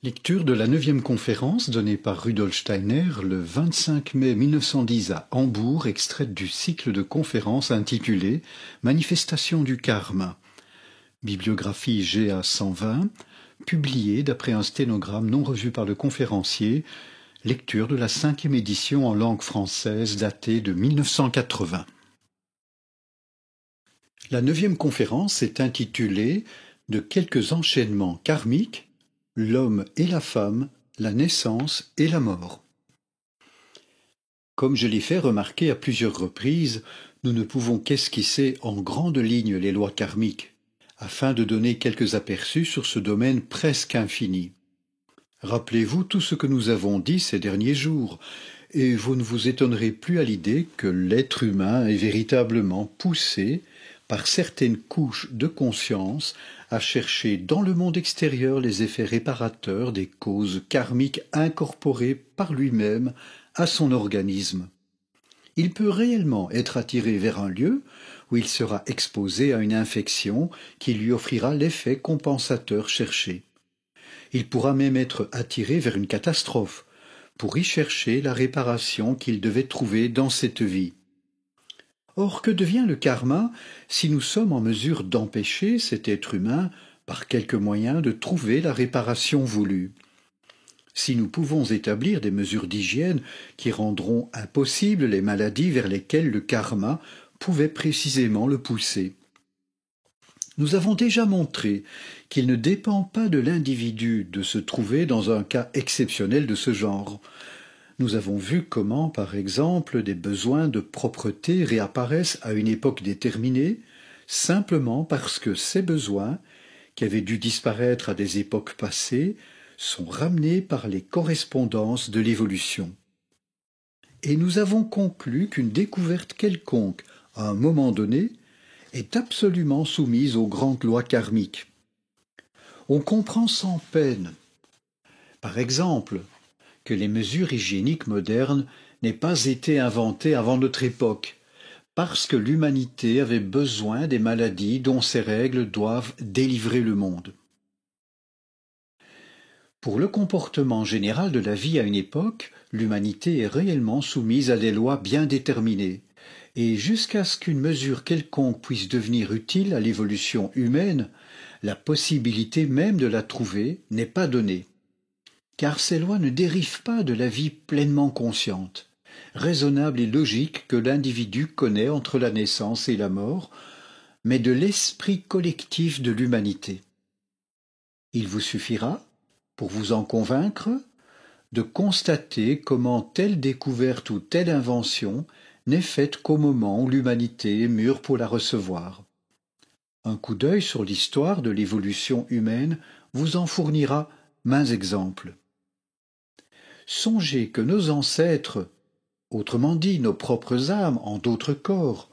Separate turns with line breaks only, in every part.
Lecture de la 9e conférence donnée par Rudolf Steiner le 25 mai 1910 à Hambourg, extraite du cycle de conférences intitulé Manifestation du karma. Bibliographie GA 120, publiée d'après un sténogramme non revu par le conférencier, lecture de la 5e édition en langue française datée de 1980. La 9e conférence est intitulée De quelques enchaînements karmiques, l'homme et la femme, la naissance et la mort. Comme je l'ai fait remarquer à plusieurs reprises, nous ne pouvons qu'esquisser en grandes lignes les lois karmiques, afin de donner quelques aperçus sur ce domaine presque infini. Rappelez-vous tout ce que nous avons dit ces derniers jours, et vous ne vous étonnerez plus à l'idée que l'être humain est véritablement poussé par certaines couches de conscience à chercher dans le monde extérieur les effets réparateurs des causes karmiques incorporées par lui-même à son organisme. Il peut réellement être attiré vers un lieu où il sera exposé à une infection qui lui offrira l'effet compensateur cherché. Il pourra même être attiré vers une catastrophe pour y chercher la réparation qu'il devait trouver dans cette vie. Or, que devient le karma si nous sommes en mesure d'empêcher cet être humain, par quelque moyen, de trouver la réparation voulue? Si nous pouvons établir des mesures d'hygiène qui rendront impossibles les maladies vers lesquelles le karma pouvait précisément le pousser. Nous avons déjà montré qu'il ne dépend pas de l'individu de se trouver dans un cas exceptionnel de ce genre. Nous avons vu comment, par exemple, des besoins de propreté réapparaissent à une époque déterminée, simplement parce que ces besoins, qui avaient dû disparaître à des époques passées, sont ramenés par les correspondances de l'évolution. Et nous avons conclu qu'une découverte quelconque, à un moment donné, est absolument soumise aux grandes lois karmiques. On comprend sans peine, par exemple, que les mesures hygiéniques modernes n'aient pas été inventées avant notre époque, parce que l'humanité avait besoin des maladies dont ces règles doivent délivrer le monde. Pour le comportement général de la vie à une époque, l'humanité est réellement soumise à des lois bien déterminées, et jusqu'à ce qu'une mesure quelconque puisse devenir utile à l'évolution humaine, la possibilité même de la trouver n'est pas donnée. Car ces lois ne dérivent pas de la vie pleinement consciente, raisonnable et logique que l'individu connaît entre la naissance et la mort, mais de l'esprit collectif de l'humanité. Il vous suffira, pour vous en convaincre, de constater comment telle découverte ou telle invention n'est faite qu'au moment où l'humanité est mûre pour la recevoir. Un coup d'œil sur l'histoire de l'évolution humaine vous en fournira maints exemples. Songez que nos ancêtres, autrement dit nos propres âmes en d'autres corps,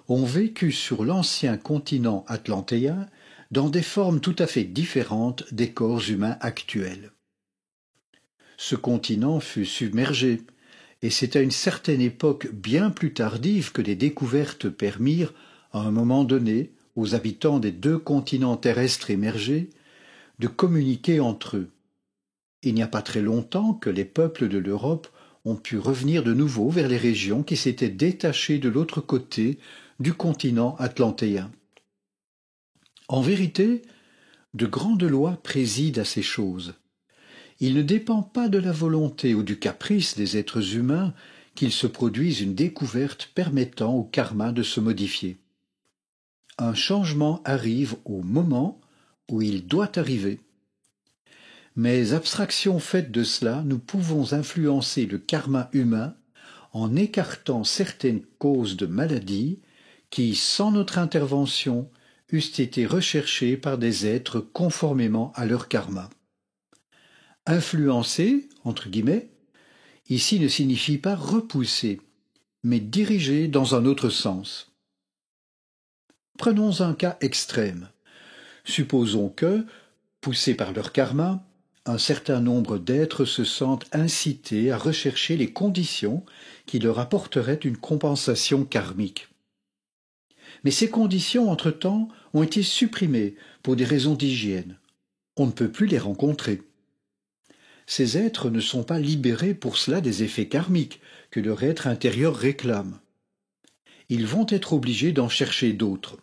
ont vécu sur l'ancien continent atlantéen dans des formes tout à fait différentes des corps humains actuels. Ce continent fut submergé, et c'est à une certaine époque bien plus tardive que les découvertes permirent, à un moment donné, aux habitants des deux continents terrestres émergés, de communiquer entre eux. Il n'y a pas très longtemps que les peuples de l'Europe ont pu revenir de nouveau vers les régions qui s'étaient détachées de l'autre côté du continent atlantéen. En vérité, de grandes lois président à ces choses. Il ne dépend pas de la volonté ou du caprice des êtres humains qu'il se produise une découverte permettant au karma de se modifier. Un changement arrive au moment où il doit arriver. Mais abstraction faite de cela, nous pouvons influencer le karma humain en écartant certaines causes de maladies qui, sans notre intervention, eussent été recherchées par des êtres conformément à leur karma. Influencer, entre guillemets, ici ne signifie pas repousser, mais diriger dans un autre sens. Prenons un cas extrême. Supposons que, poussés par leur karma, un certain nombre d'êtres se sentent incités à rechercher les conditions qui leur apporteraient une compensation karmique. Mais ces conditions, entre-temps, ont été supprimées pour des raisons d'hygiène. On ne peut plus les rencontrer. ces êtres ne sont pas libérés pour cela des effets karmiques que leur être intérieur réclame. Ils vont être obligés d'en chercher d'autres.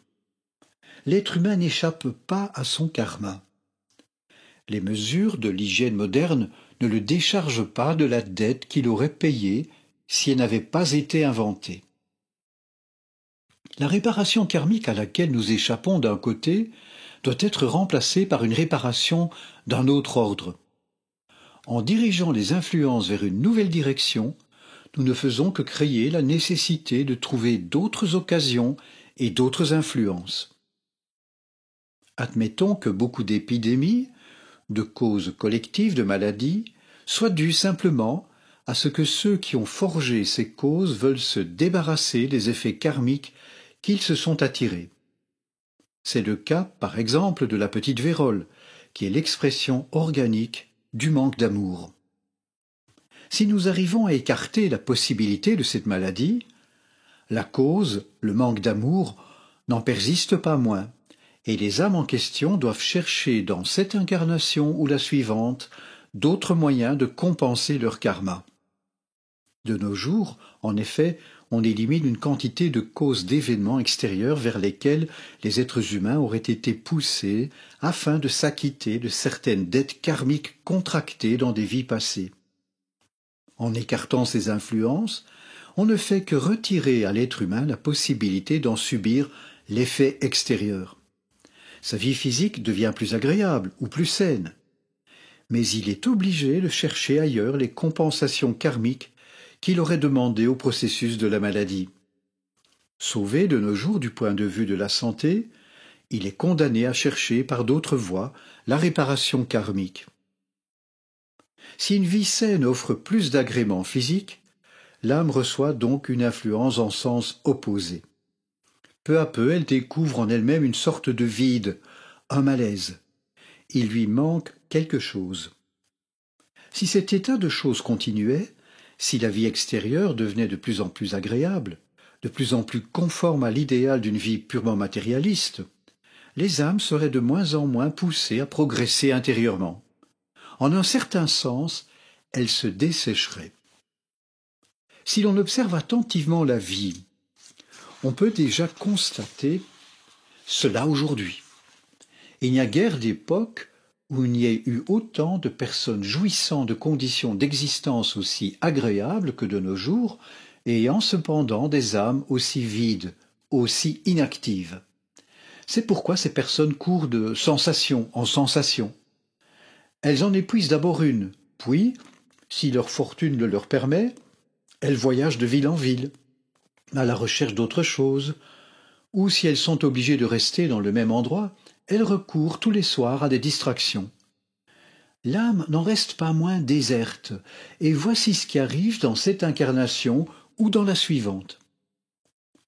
L'être humain n'échappe pas à son karma. Les mesures de l'hygiène moderne ne le déchargent pas de la dette qu'il aurait payée si elle n'avait pas été inventée. La réparation karmique à laquelle nous échappons d'un côté doit être remplacée par une réparation d'un autre ordre. En dirigeant les influences vers une nouvelle direction, nous ne faisons que créer la nécessité de trouver d'autres occasions et d'autres influences. Admettons que beaucoup d'épidémies, de causes collectives de maladies, soient dues simplement à ce que ceux qui ont forgé ces causes veulent se débarrasser des effets karmiques qu'ils se sont attirés. C'est le cas, par exemple, de la petite vérole, qui est l'expression organique du manque d'amour. Si nous arrivons à écarter la possibilité de cette maladie, la cause, le manque d'amour, n'en persiste pas moins, et les âmes en question doivent chercher dans cette incarnation ou la suivante d'autres moyens de compenser leur karma. De nos jours, en effet, on élimine une quantité de causes d'événements extérieurs vers lesquels les êtres humains auraient été poussés afin de s'acquitter de certaines dettes karmiques contractées dans des vies passées. En écartant ces influences, on ne fait que retirer à l'être humain la possibilité d'en subir l'effet extérieur. Sa vie physique devient plus agréable ou plus saine, mais il est obligé de chercher ailleurs les compensations karmiques qu'il aurait demandées au processus de la maladie. Sauvé de nos jours du point de vue de la santé, il est condamné à chercher par d'autres voies la réparation karmique. Si une vie saine offre plus d'agréments physiques, l'âme reçoit donc une influence en sens opposé. Peu à peu, elle découvre en elle-même une sorte de vide, un malaise. Il lui manque quelque chose. Si cet état de choses continuait, si la vie extérieure devenait de plus en plus agréable, de plus en plus conforme à l'idéal d'une vie purement matérialiste, les âmes seraient de moins en moins poussées à progresser intérieurement. En un certain sens, elles se dessécheraient. Si l'on observe attentivement la vie, on peut déjà constater cela aujourd'hui. Il n'y a guère d'époque où il n'y ait eu autant de personnes jouissant de conditions d'existence aussi agréables que de nos jours, et ayant cependant des âmes aussi vides, aussi inactives. C'est pourquoi ces personnes courent de sensation en sensation. Elles en épuisent d'abord une, puis, si leur fortune le leur permet, elles voyagent de ville en ville, à la recherche d'autre chose, ou si elles sont obligées de rester dans le même endroit, elles recourent tous les soirs à des distractions. L'âme n'en reste pas moins déserte, et voici ce qui arrive dans cette incarnation ou dans la suivante.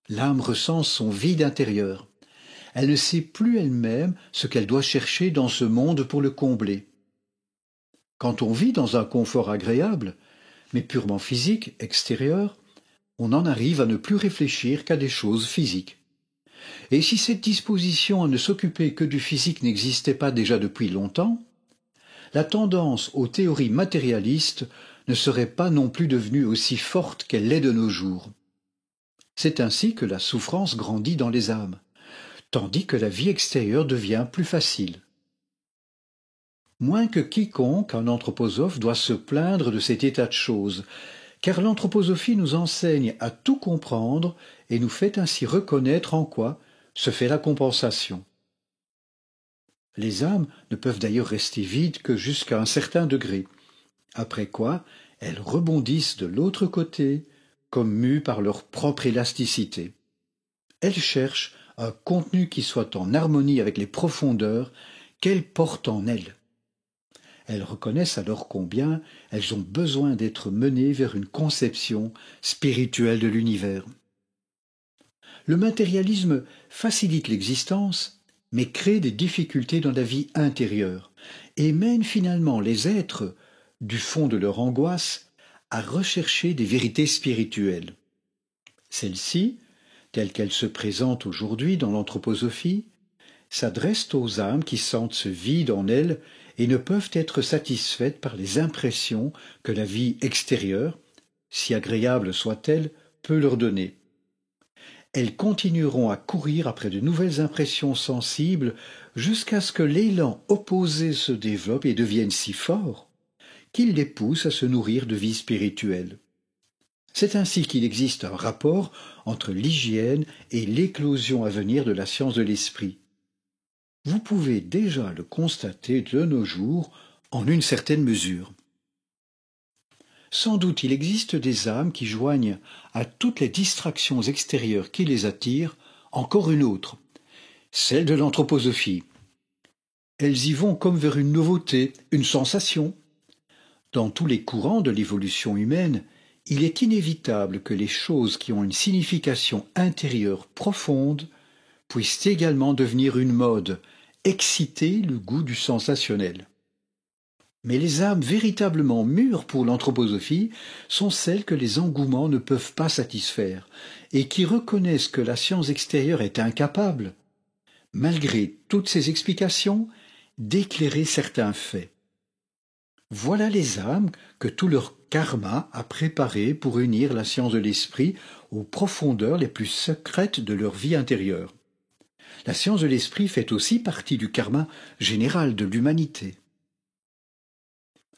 L'âme ressent son vide intérieur. Elle ne sait plus elle-même ce qu'elle doit chercher dans ce monde pour le combler. Quand on vit dans un confort agréable, mais purement physique, extérieur, on en arrive à ne plus réfléchir qu'à des choses physiques. Et si cette disposition à ne s'occuper que du physique n'existait pas déjà depuis longtemps, la tendance aux théories matérialistes ne serait pas non plus devenue aussi forte qu'elle l'est de nos jours. C'est ainsi que la souffrance grandit dans les âmes, tandis que la vie extérieure devient plus facile. Moins que quiconque, un anthroposophe doit se plaindre de cet état de choses, car l'anthroposophie nous enseigne à tout comprendre et nous fait ainsi reconnaître en quoi se fait la compensation. Les âmes ne peuvent d'ailleurs rester vides que jusqu'à un certain degré, après quoi elles rebondissent de l'autre côté, comme mues par leur propre élasticité. Elles cherchent un contenu qui soit en harmonie avec les profondeurs qu'elles portent en elles. Elles reconnaissent alors combien elles ont besoin d'être menées vers une conception spirituelle de l'univers. Le matérialisme facilite l'existence, mais crée des difficultés dans la vie intérieure, et mène finalement les êtres, du fond de leur angoisse, à rechercher des vérités spirituelles. Celles-ci, telles qu'elles se présentent aujourd'hui dans l'anthroposophie, s'adressent aux âmes qui sentent ce vide en elles et ne peuvent être satisfaites par les impressions que la vie extérieure, si agréable soit-elle, peut leur donner. Elles continueront à courir après de nouvelles impressions sensibles jusqu'à ce que l'élan opposé se développe et devienne si fort qu'il les pousse à se nourrir de vie spirituelle. C'est ainsi qu'il existe un rapport entre l'hygiène et l'éclosion à venir de la science de l'esprit. Vous pouvez déjà le constater de nos jours en une certaine mesure. Sans doute il existe des âmes qui joignent à toutes les distractions extérieures qui les attirent encore une autre, celle de l'anthroposophie. Elles y vont comme vers une nouveauté, une sensation. Dans tous les courants de l'évolution humaine, il est inévitable que les choses qui ont une signification intérieure profonde puissent également devenir une mode, exciter le goût du sensationnel. Mais les âmes véritablement mûres pour l'anthroposophie sont celles que les engouements ne peuvent pas satisfaire et qui reconnaissent que la science extérieure est incapable, malgré toutes ces explications, d'éclairer certains faits. Voilà les âmes que tout leur karma a préparées pour unir la science de l'esprit aux profondeurs les plus secrètes de leur vie intérieure. La science de l'esprit fait aussi partie du karma général de l'humanité.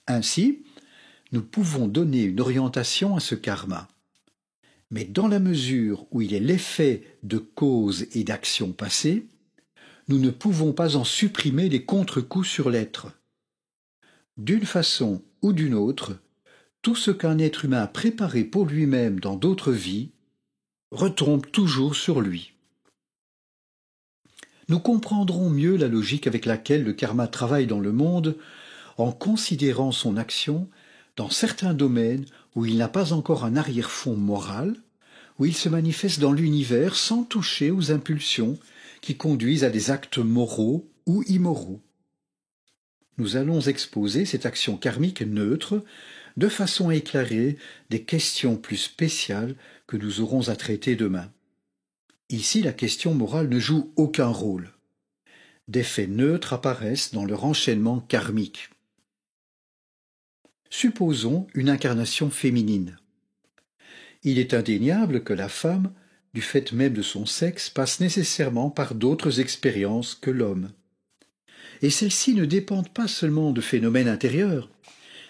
Ainsi, nous pouvons donner une orientation à ce karma. Mais dans la mesure où il est l'effet de causes et d'actions passées, nous ne pouvons pas en supprimer les contre-coups sur l'être. D'une façon ou d'une autre, tout ce qu'un être humain a préparé pour lui-même dans d'autres vies retombe toujours sur lui. Nous comprendrons mieux la logique avec laquelle le karma travaille dans le monde en considérant son action dans certains domaines où il n'a pas encore un arrière-fond moral, où il se manifeste dans l'univers sans toucher aux impulsions qui conduisent à des actes moraux ou immoraux. Nous allons exposer cette action karmique neutre de façon à éclairer des questions plus spéciales que nous aurons à traiter demain. Ici, la question morale ne joue aucun rôle. Des faits neutres apparaissent dans leur enchaînement karmique. Supposons une incarnation féminine. Il est indéniable que la femme, du fait même de son sexe, passe nécessairement par d'autres expériences que l'homme. Et celles-ci ne dépendent pas seulement de phénomènes intérieurs,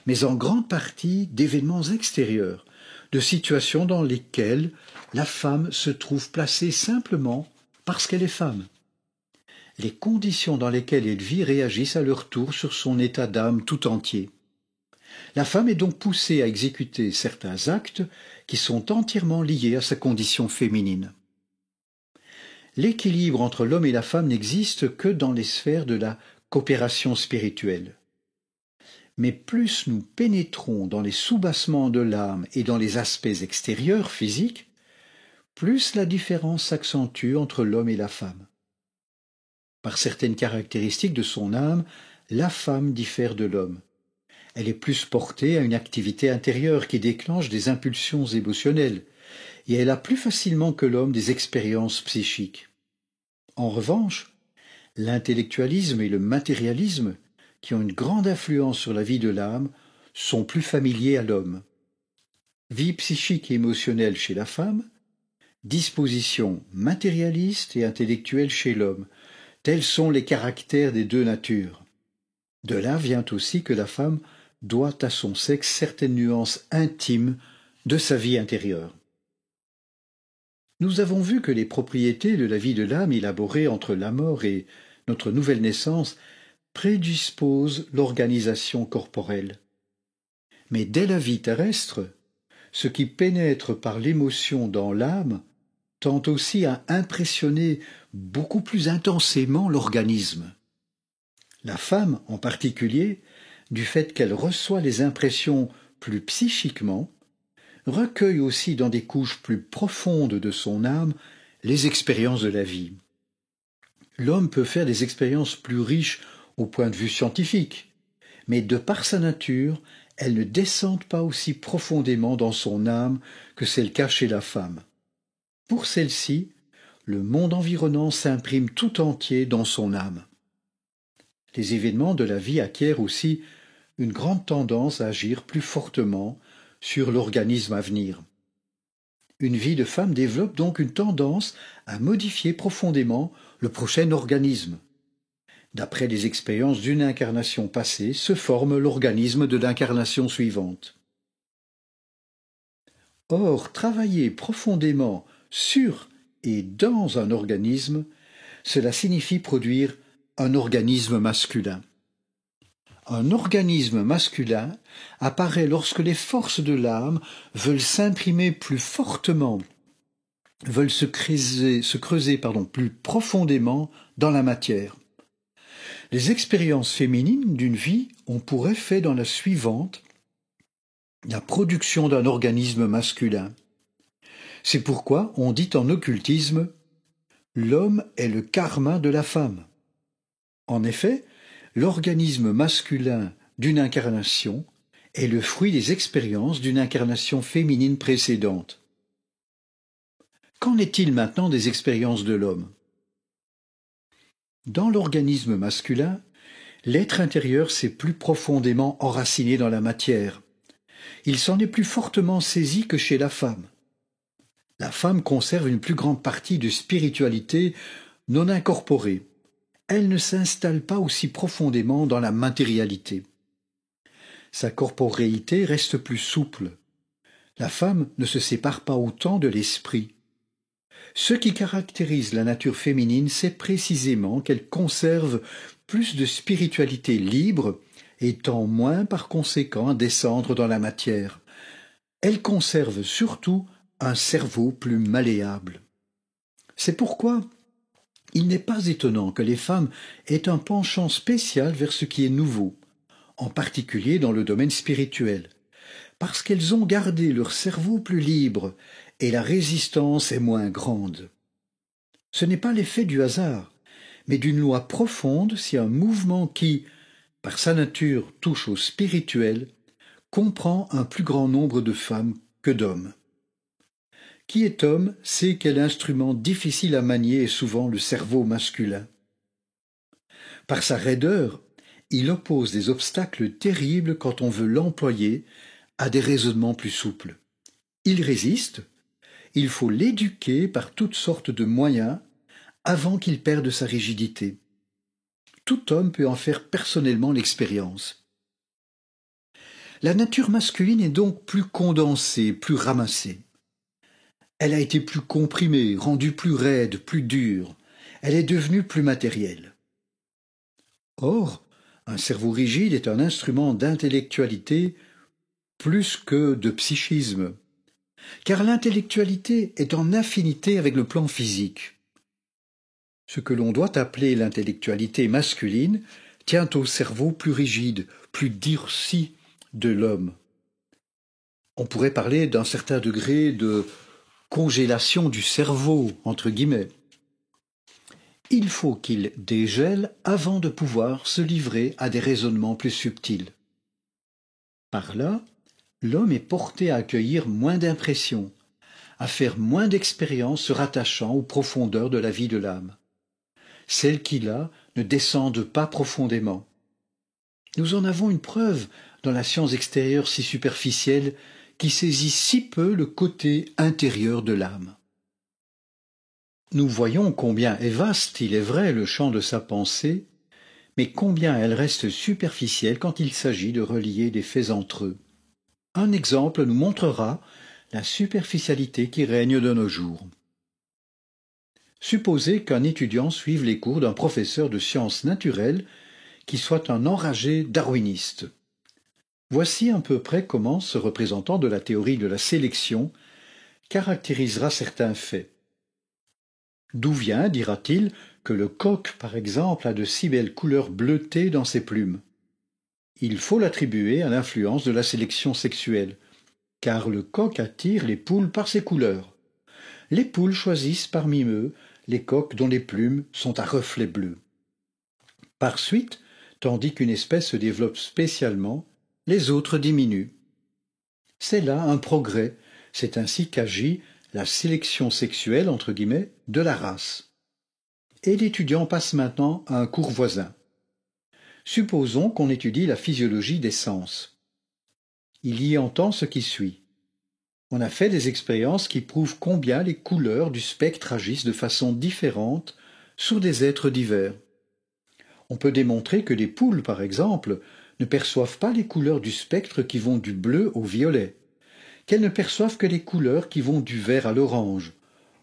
mais en grande partie d'événements extérieurs, de situations dans lesquelles la femme se trouve placée simplement parce qu'elle est femme. Les conditions dans lesquelles elle vit réagissent à leur tour sur son état d'âme tout entier. La femme est donc poussée à exécuter certains actes qui sont entièrement liés à sa condition féminine. L'équilibre entre l'homme et la femme n'existe que dans les sphères de la coopération spirituelle. Mais plus nous pénétrons dans les soubassements de l'âme et dans les aspects extérieurs physiques, plus la différence s'accentue entre l'homme et la femme. Par certaines caractéristiques de son âme, la femme diffère de l'homme. Elle est plus portée à une activité intérieure qui déclenche des impulsions émotionnelles, et elle a plus facilement que l'homme des expériences psychiques. En revanche, l'intellectualisme et le matérialisme, qui ont une grande influence sur la vie de l'âme, sont plus familiers à l'homme. Vie psychique et émotionnelle chez la femme, disposition matérialiste et intellectuelle chez l'homme, tels sont les caractères des deux natures. De là vient aussi que la femme doit à son sexe certaines nuances intimes de sa vie intérieure. Nous avons vu que les propriétés de la vie de l'âme élaborées entre la mort et notre nouvelle naissance prédisposent l'organisation corporelle. Mais dès la vie terrestre, ce qui pénètre par l'émotion dans l'âme tend aussi à impressionner beaucoup plus intensément l'organisme. La femme, en particulier, du fait qu'elle reçoit les impressions plus psychiquement, recueille aussi dans des couches plus profondes de son âme les expériences de la vie. L'homme peut faire des expériences plus riches au point de vue scientifique, mais de par sa nature, elles ne descendent pas aussi profondément dans son âme que c'est le cas chez la femme. Pour celle-ci, le monde environnant s'imprime tout entier dans son âme. Les événements de la vie acquièrent aussi une grande tendance à agir plus fortement sur l'organisme à venir. Une vie de femme développe donc une tendance à modifier profondément le prochain organisme. D'après les expériences d'une incarnation passée, se forme l'organisme de l'incarnation suivante. Or, travailler profondément sur et dans un organisme, cela signifie produire un organisme masculin. Un organisme masculin apparaît lorsque les forces de l'âme veulent s'imprimer plus fortement, veulent se creuser plus profondément dans la matière. Les expériences féminines d'une vie ont pour effet dans la suivante la production d'un organisme masculin. C'est pourquoi on dit en occultisme « l'homme est le karma de la femme ». En effet, l'organisme masculin d'une incarnation est le fruit des expériences d'une incarnation féminine précédente. Qu'en est-il maintenant des expériences de l'homme? Dans l'organisme masculin, l'être intérieur s'est plus profondément enraciné dans la matière. Il s'en est plus fortement saisi que chez la femme. La femme conserve une plus grande partie de spiritualité non incorporée. Elle ne s'installe pas aussi profondément dans la matérialité. Sa corporéité reste plus souple. La femme ne se sépare pas autant de l'esprit. Ce qui caractérise la nature féminine, c'est précisément qu'elle conserve plus de spiritualité libre et tend moins par conséquent à descendre dans la matière. Elle conserve surtout un cerveau plus malléable. C'est pourquoi il n'est pas étonnant que les femmes aient un penchant spécial vers ce qui est nouveau, en particulier dans le domaine spirituel, parce qu'elles ont gardé leur cerveau plus libre et la résistance est moins grande. Ce n'est pas l'effet du hasard, mais d'une loi profonde si un mouvement qui, par sa nature, touche au spirituel, comprend un plus grand nombre de femmes que d'hommes. Qui est homme sait quel instrument difficile à manier est souvent le cerveau masculin. Par sa raideur, il oppose des obstacles terribles quand on veut l'employer à des raisonnements plus souples. Il résiste, il faut l'éduquer par toutes sortes de moyens avant qu'il perde sa rigidité. Tout homme peut en faire personnellement l'expérience. La nature masculine est donc plus condensée, plus ramassée. Elle a été plus comprimée, rendue plus raide, plus dure. Elle est devenue plus matérielle. Or, un cerveau rigide est un instrument d'intellectualité plus que de psychisme, car l'intellectualité est en affinité avec le plan physique. Ce que l'on doit appeler l'intellectualité masculine tient au cerveau plus rigide, plus durci de l'homme. On pourrait parler d'un certain degré de congélation du cerveau, entre guillemets. Il faut qu'il dégèle avant de pouvoir se livrer à des raisonnements plus subtils. Par là, l'homme est porté à accueillir moins d'impressions, à faire moins d'expériences se rattachant aux profondeurs de la vie de l'âme. Celles qui, là, ne descendent pas profondément. Nous en avons une preuve dans la science extérieure si superficielle qui saisit si peu le côté intérieur de l'âme. Nous voyons combien est vaste, il est vrai, le champ de sa pensée, mais combien elle reste superficielle quand il s'agit de relier des faits entre eux. Un exemple nous montrera la superficialité qui règne de nos jours. Supposez qu'un étudiant suive les cours d'un professeur de sciences naturelles qui soit un enragé darwiniste. Voici à peu près comment ce représentant de la théorie de la sélection caractérisera certains faits. D'où vient, dira-t-il, que le coq, par exemple, a de si belles couleurs bleutées dans ses plumes? Il faut l'attribuer à l'influence de la sélection sexuelle, car le coq attire les poules par ses couleurs. Les poules choisissent parmi eux les coqs dont les plumes sont à reflets bleus. Par suite, tandis qu'une espèce se développe spécialement, les autres diminuent. C'est là un progrès, c'est ainsi qu'agit la sélection sexuelle, entre guillemets, de la race. Et l'étudiant passe maintenant à un cours voisin. Supposons qu'on étudie la physiologie des sens. Il y entend ce qui suit. On a fait des expériences qui prouvent combien les couleurs du spectre agissent de façon différente sur des êtres divers. On peut démontrer que les poules, par exemple, ne perçoivent pas les couleurs du spectre qui vont du bleu au violet, qu'elles ne perçoivent que les couleurs qui vont du vert à l'orange,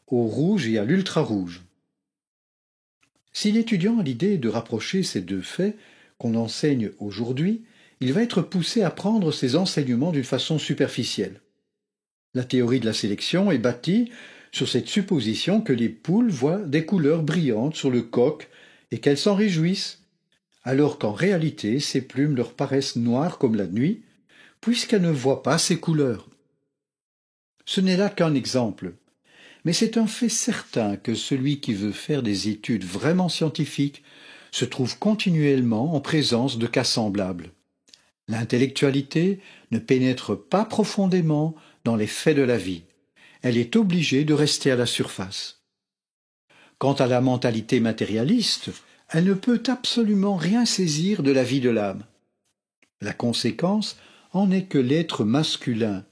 au rouge et à l'ultra-rouge. Si l'étudiant a l'idée de rapprocher ces deux faits qu'on enseigne aujourd'hui, il va être poussé à prendre ces enseignements d'une façon superficielle. La théorie de la sélection est bâtie sur cette supposition que les poules voient des couleurs brillantes sur le coq et qu'elles s'en réjouissent, alors qu'en réalité ces plumes leur paraissent noires comme la nuit, puisqu'elles ne voient pas ces couleurs. Ce n'est là qu'un exemple, mais c'est un fait certain que celui qui veut faire des études vraiment scientifiques se trouve continuellement en présence de cas semblables. L'intellectualité ne pénètre pas profondément dans les faits de la vie. Elle est obligée de rester à la surface. Quant à la mentalité matérialiste, elle ne peut absolument rien saisir de la vie de l'âme. La conséquence en est que l'être masculin,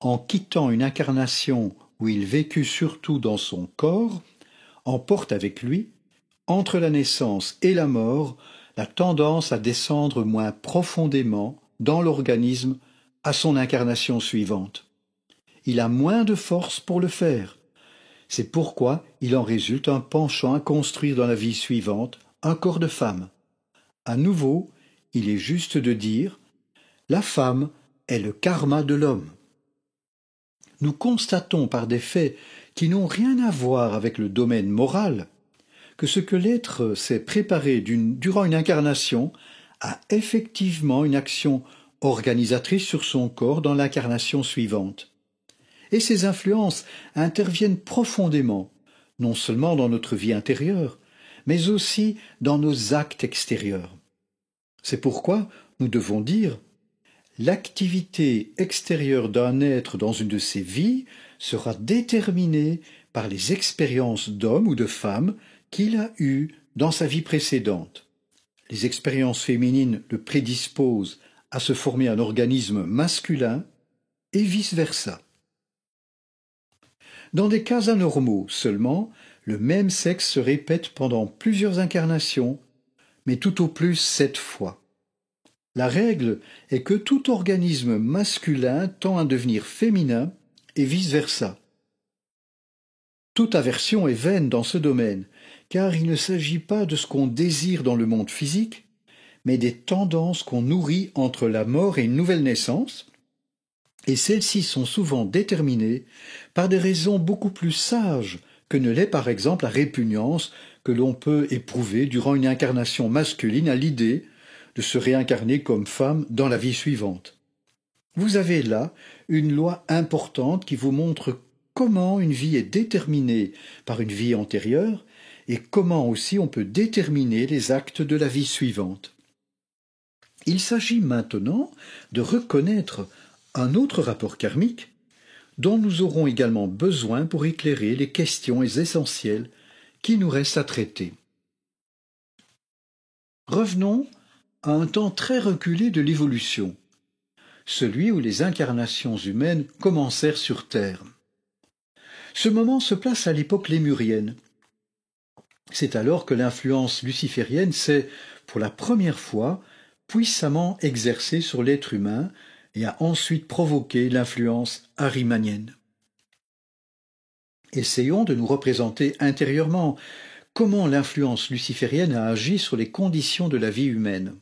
en quittant une incarnation où il vécut surtout dans son corps, emporte avec lui, entre la naissance et la mort, la tendance à descendre moins profondément dans l'organisme à son incarnation suivante. Il a moins de force pour le faire. C'est pourquoi il en résulte un penchant à construire dans la vie suivante un corps de femme. À nouveau, il est juste de dire « la femme est le karma de l'homme ». Nous constatons par des faits qui n'ont rien à voir avec le domaine moral que ce que l'être s'est préparé durant une incarnation a effectivement une action organisatrice sur son corps dans l'incarnation suivante. Et ces influences interviennent profondément, non seulement dans notre vie intérieure, mais aussi dans nos actes extérieurs. C'est pourquoi nous devons dire l'activité extérieure d'un être dans une de ses vies sera déterminée par les expériences d'homme ou de femme qu'il a eues dans sa vie précédente. Les expériences féminines le prédisposent à se former un organisme masculin et vice-versa. Dans des cas anormaux seulement, le même sexe se répète pendant plusieurs incarnations, mais tout au plus 7 fois. La règle est que tout organisme masculin tend à devenir féminin et vice-versa. Toute aversion est vaine dans ce domaine, car il ne s'agit pas de ce qu'on désire dans le monde physique, mais des tendances qu'on nourrit entre la mort et une nouvelle naissance, et celles-ci sont souvent déterminées par des raisons beaucoup plus sages que ne l'est par exemple la répugnance que l'on peut éprouver durant une incarnation masculine à l'idée de se réincarner comme femme dans la vie suivante. Vous avez là une loi importante qui vous montre comment une vie est déterminée par une vie antérieure et comment aussi on peut déterminer les actes de la vie suivante. Il s'agit maintenant de reconnaître un autre rapport karmique dont nous aurons également besoin pour éclairer les questions essentielles qui nous restent à traiter. Revenons à un temps très reculé de l'évolution, celui où les incarnations humaines commencèrent sur Terre. Ce moment se place à l'époque lémurienne. C'est alors que l'influence luciférienne s'est, pour la première fois, puissamment exercée sur l'être humain et a ensuite provoqué l'influence ahrimanienne. Essayons de nous représenter intérieurement comment l'influence luciférienne a agi sur les conditions de la vie humaine.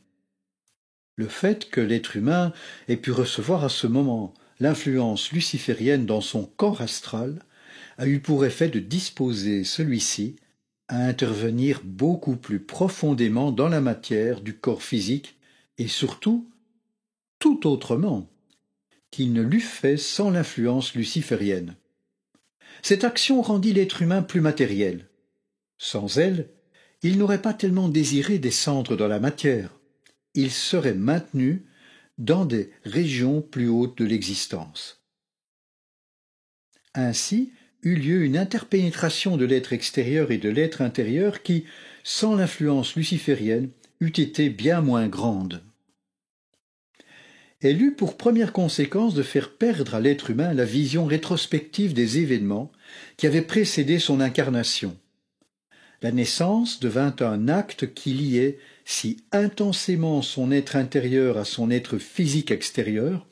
Le fait que l'être humain ait pu recevoir à ce moment l'influence luciférienne dans son corps astral a eu pour effet de disposer celui-ci à intervenir beaucoup plus profondément dans la matière du corps physique et surtout tout autrement qu'il ne l'eût fait sans l'influence luciférienne. Cette action rendit l'être humain plus matériel. Sans elle, il n'aurait pas tellement désiré descendre dans la matière. Il serait maintenu dans des régions plus hautes de l'existence. Ainsi, eut lieu une interpénétration de l'être extérieur et de l'être intérieur qui, sans l'influence luciférienne, eût été bien moins grande. Elle eut pour première conséquence de faire perdre à l'être humain la vision rétrospective des événements qui avaient précédé son incarnation. La naissance devint un acte qui liait si intensément son être intérieur à son être physique extérieur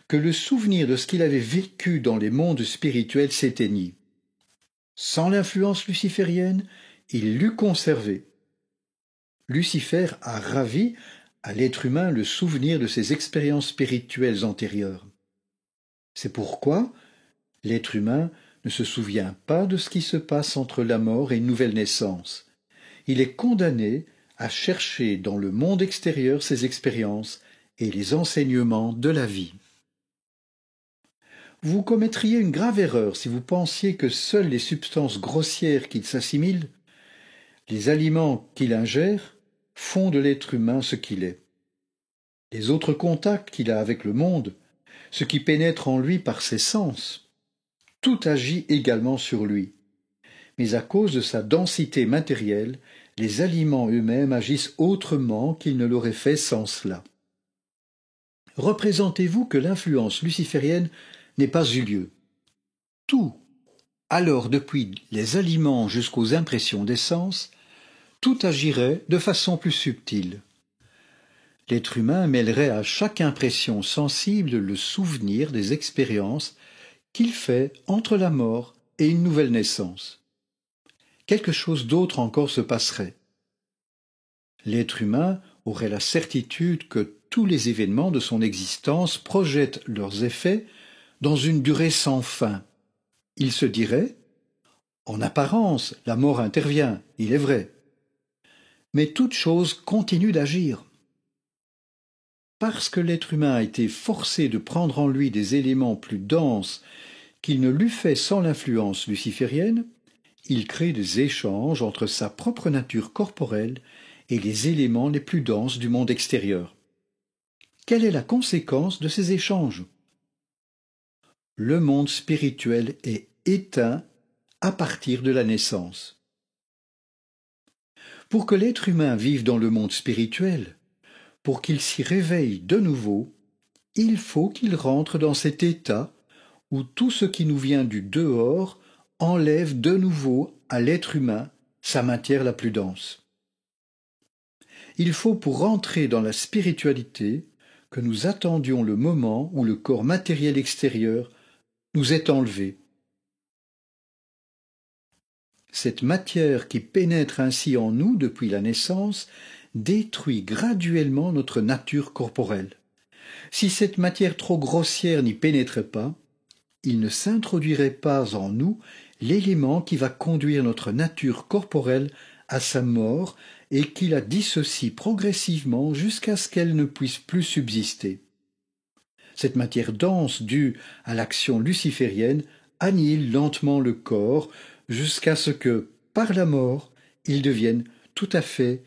que le souvenir de ce qu'il avait vécu dans les mondes spirituels s'éteignit. Sans l'influence luciférienne, il l'eût conservé. Lucifer a ravi à l'être humain le souvenir de ses expériences spirituelles antérieures. C'est pourquoi l'être humain ne se souvient pas de ce qui se passe entre la mort et une nouvelle naissance. Il est condamné à chercher dans le monde extérieur ses expériences et les enseignements de la vie. Vous commettriez une grave erreur si vous pensiez que seules les substances grossières qu'il s'assimile, les aliments qu'il ingère, font de l'être humain ce qu'il est. Les autres contacts qu'il a avec le monde, ce qui pénètre en lui par ses sens, tout agit également sur lui. Mais à cause de sa densité matérielle, les aliments eux-mêmes agissent autrement qu'ils ne l'auraient fait sans cela. Représentez-vous que l'influence luciférienne n'ait pas eu lieu. Tout, alors depuis les aliments jusqu'aux impressions des sens, tout agirait de façon plus subtile. L'être humain mêlerait à chaque impression sensible le souvenir des expériences qu'il fait entre la mort et une nouvelle naissance. Quelque chose d'autre encore se passerait. L'être humain aurait la certitude que tous les événements de son existence projettent leurs effets dans une durée sans fin. Il se dirait « En apparence, la mort intervient, il est vrai. » Mais toute chose continue d'agir. Parce que l'être humain a été forcé de prendre en lui des éléments plus denses qu'il ne l'eût fait sans l'influence luciférienne, il crée des échanges entre sa propre nature corporelle et les éléments les plus denses du monde extérieur. Quelle est la conséquence de ces échanges? Le monde spirituel est éteint à partir de la naissance. Pour que l'être humain vive dans le monde spirituel, pour qu'il s'y réveille de nouveau, il faut qu'il rentre dans cet état où tout ce qui nous vient du dehors enlève de nouveau à l'être humain sa matière la plus dense. Il faut pour rentrer dans la spiritualité que nous attendions le moment où le corps matériel extérieur nous est enlevé. Cette matière qui pénètre ainsi en nous depuis la naissance détruit graduellement notre nature corporelle. Si cette matière trop grossière n'y pénétrait pas, il ne s'introduirait pas en nous l'élément qui va conduire notre nature corporelle à sa mort et qui la dissocie progressivement jusqu'à ce qu'elle ne puisse plus subsister. Cette matière dense due à l'action luciférienne annihile lentement le corps jusqu'à ce que, par la mort, il devienne tout à fait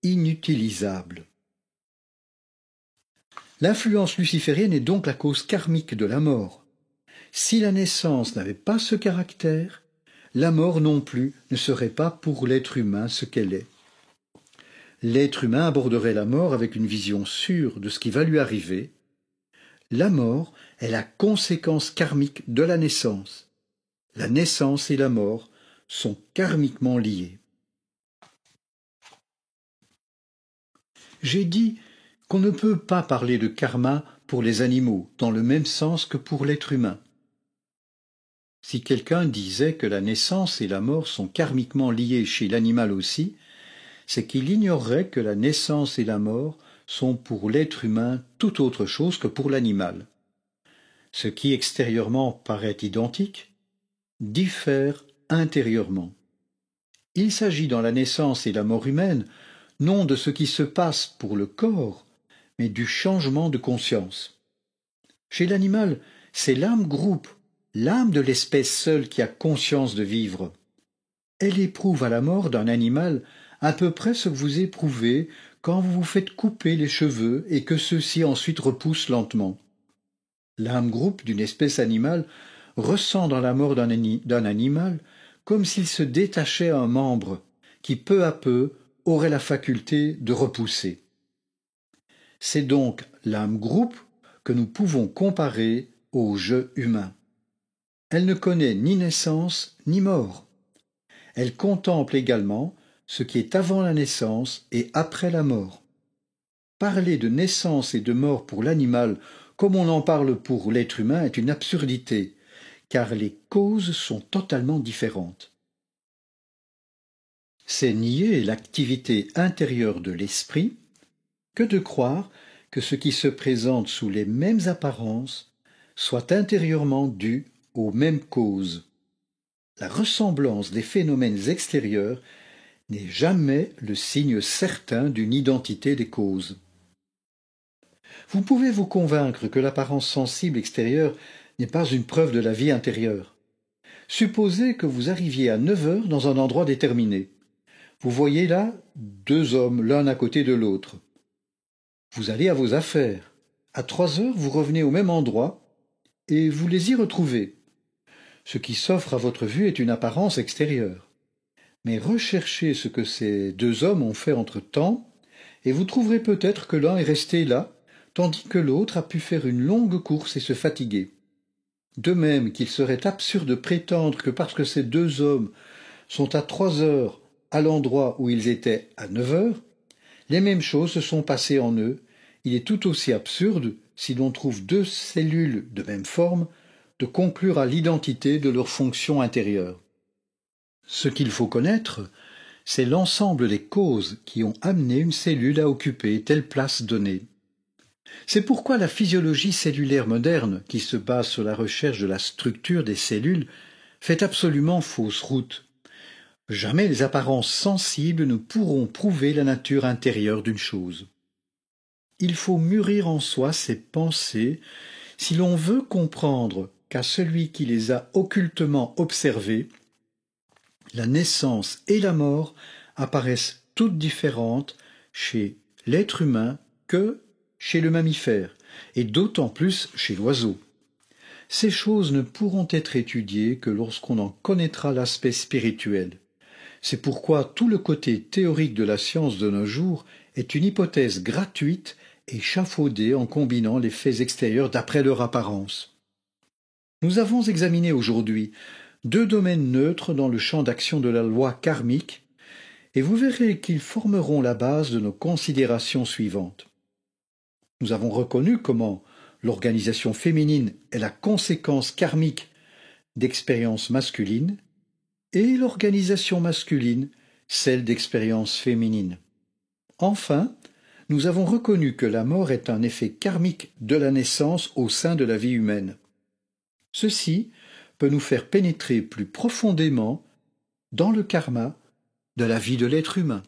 inutilisable. L'influence luciférienne est donc la cause karmique de la mort. Si la naissance n'avait pas ce caractère, la mort non plus ne serait pas pour l'être humain ce qu'elle est. L'être humain aborderait la mort avec une vision sûre de ce qui va lui arriver. La mort est la conséquence karmique de la naissance. La naissance et la mort sont karmiquement liées. J'ai dit qu'on ne peut pas parler de karma pour les animaux dans le même sens que pour l'être humain. Si quelqu'un disait que la naissance et la mort sont karmiquement liées chez l'animal aussi, c'est qu'il ignorerait que la naissance et la mort sont pour l'être humain tout autre chose que pour l'animal. Ce qui extérieurement paraît identique diffère intérieurement. Il s'agit dans la naissance et la mort humaine non de ce qui se passe pour le corps, mais du changement de conscience. Chez l'animal, c'est l'âme groupe, l'âme de l'espèce seule qui a conscience de vivre. Elle éprouve à la mort d'un animal à peu près ce que vous éprouvez quand vous vous faites couper les cheveux et que ceux-ci ensuite repoussent lentement. L'âme groupe d'une espèce animale ressent dans la mort d'un animal comme s'il se détachait un membre qui peu à peu aurait la faculté de repousser. C'est donc l'âme groupe que nous pouvons comparer au jeu humain. Elle ne connaît ni naissance ni mort. Elle contemple également ce qui est avant la naissance et après la mort. Parler de naissance et de mort pour l'animal comme on en parle pour l'être humain est une absurdité, car les causes sont totalement différentes. C'est nier l'activité intérieure de l'esprit que de croire que ce qui se présente sous les mêmes apparences soit intérieurement dû aux mêmes causes. La ressemblance des phénomènes extérieurs n'est jamais le signe certain d'une identité des causes. Vous pouvez vous convaincre que l'apparence sensible extérieure n'est pas une preuve de la vie intérieure. Supposez que vous arriviez à 9 heures dans un endroit déterminé. Vous voyez là 2 hommes l'un à côté de l'autre. Vous allez à vos affaires. À 3 heures, vous revenez au même endroit et vous les y retrouvez. Ce qui s'offre à votre vue est une apparence extérieure. Mais recherchez ce que ces 2 hommes ont fait entre-temps et vous trouverez peut-être que l'un est resté là, tandis que l'autre a pu faire une longue course et se fatiguer. De même qu'il serait absurde de prétendre que parce que ces 2 hommes sont à 3 heures à l'endroit où ils étaient à 9 heures, les mêmes choses se sont passées en eux. Il est tout aussi absurde, si l'on trouve 2 cellules de même forme, de conclure à l'identité de leur fonction intérieure. Ce qu'il faut connaître, c'est l'ensemble des causes qui ont amené une cellule à occuper telle place donnée. C'est pourquoi la physiologie cellulaire moderne, qui se base sur la recherche de la structure des cellules, fait absolument fausse route. Jamais les apparences sensibles ne pourront prouver la nature intérieure d'une chose. Il faut mûrir en soi ces pensées si l'on veut comprendre qu'à celui qui les a occultement observées, la naissance et la mort apparaissent toutes différentes chez l'être humain que chez le mammifère, et d'autant plus chez l'oiseau. Ces choses ne pourront être étudiées que lorsqu'on en connaîtra l'aspect spirituel. C'est pourquoi tout le côté théorique de la science de nos jours est une hypothèse gratuite et échafaudée en combinant les faits extérieurs d'après leur apparence. Nous avons examiné aujourd'hui 2 domaines neutres dans le champ d'action de la loi karmique, et vous verrez qu'ils formeront la base de nos considérations suivantes. Nous avons reconnu comment l'organisation féminine est la conséquence karmique d'expériences masculines, et l'organisation masculine, celle d'expériences féminines. Enfin, nous avons reconnu que la mort est un effet karmique de la naissance au sein de la vie humaine. Ceci peut nous faire pénétrer plus profondément dans le karma de la vie de l'être humain.